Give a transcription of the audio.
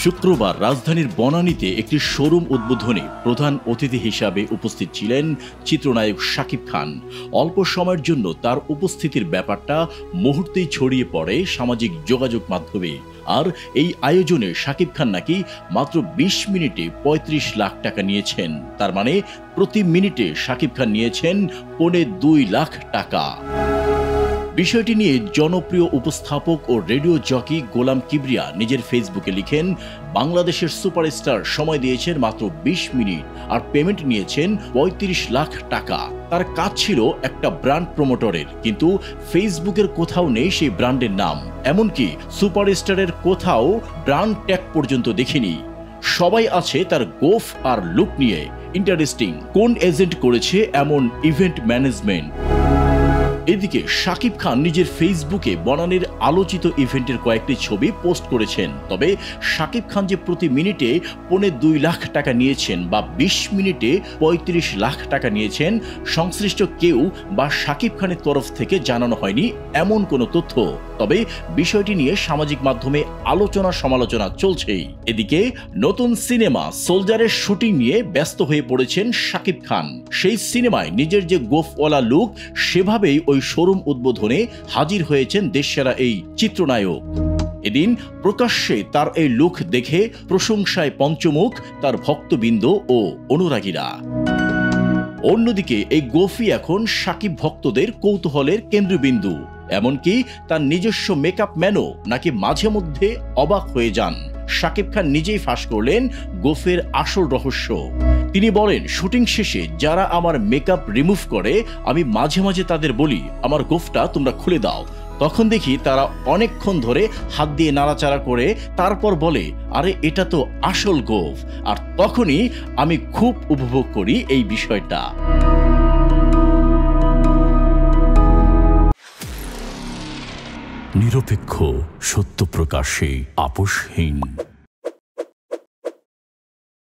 শুক্রবার রাজধানীর বনানীতে একটি শোরুম উদ্বোধনে প্রধান অতিথি হিসাবে উপস্থিত ছিলেন চিত্রনায়ক শাকিব খান। অল্প সময়ের জন্য তার উপস্থিতির ব্যাপারটা মুহূর্তেই ছড়িয়ে পড়ে সামাজিক যোগাযোগ মাধ্যমে। আর এই আয়োজনে শাকিব খান নাকি মাত্র ২০ মিনিটে ৩৫ লাখ টাকা নিয়েছেন। তার মানে প্রতি মিনিটে শাকিব খান নিয়েছেন ২.৫ লাখ টাকা। বিষয়টি নিয়ে জনপ্রিয় উপস্থাপক ও রেডিও জকি গোলাম কিবরিয়া নিজের ফেসবুকে লিখেন, বাংলাদেশের সুপারস্টার সময় দিয়েছেন মাত্র ২০ মিনিট আর পেমেন্ট নিয়েছেন ৩৫ লাখ টাকা। তার কাজ ছিল একটা ব্র্যান্ড প্রমোটরের, কিন্তু ফেসবুকের কোথাও নেই সেই ব্র্যান্ডের নাম। এমনকি সুপারস্টারের কোথাও ব্র্যান্ড ট্যাগ পর্যন্ত দেখিনি। সবাই আছে তার গোফ আর লুক নিয়ে। ইন্টারেস্টিং, কোন এজেন্ট করেছে এমন ইভেন্ট ম্যানেজমেন্ট? এদিকে শাকিব খান নিজের ফেসবুকে বনানীর আলোচিত ইভেন্টের কয়েকটি ছবি পোস্ট করেছেন। তবে শাকিব খান যে প্রতি মিনিটে ২.৫ লাখ টাকা নিয়েছেন বা ২০ মিনিটে ৩৫ লাখ টাকা নিয়েছেন, সংশ্লিষ্ট কেউ বা শাকিব খানের তরফ থেকে জানানো হয়নি এমন কোনো তথ্য। তবে বিষয়টি নিয়ে সামাজিক মাধ্যমে আলোচনা সমালোচনা চলছেই। এদিকে নতুন সিনেমা সোলজারের শুটিং নিয়ে ব্যস্ত হয়ে পড়েছেন শাকিব খান। সেই সিনেমায় নিজের যে গোফওয়ালা লুক, সেভাবেই ওই শোরুম উদ্বোধনে হাজির হয়েছেন দেশসেরা এই চিত্রনায়ক। এদিন প্রকাশ্যে তার এই লুক দেখে প্রশংসায় পঞ্চমুখ তার ভক্তবৃন্দ ও অনুরাগীরা। অন্যদিকে এই গোফই এখন শাকিব ভক্তদের কৌতূহলের কেন্দ্রবিন্দু। এমনকি তার নিজস্ব মেকআপ ম্যানও নাকি মাঝে মধ্যে অবাক হয়ে যান। শাকিব খান নিজেই ফাঁস করলেন গোফের আসল রহস্য। তিনি বলেন, শুটিং শেষে যারা আমার মেকআপ রিমুভ করে আমি মাঝে মাঝে তাদের বলি আমার গোফটা তোমরা খুলে দাও। তখন দেখি তারা অনেকক্ষণ ধরে হাত দিয়ে নাড়াচাড়া করে তারপর বলে, আরে এটা তো আসল গোফ। আর তখনই আমি খুব উপভোগ করি এই বিষয়টা। নিরপেক্ষ, সত্য প্রকাশে আপোষহীন।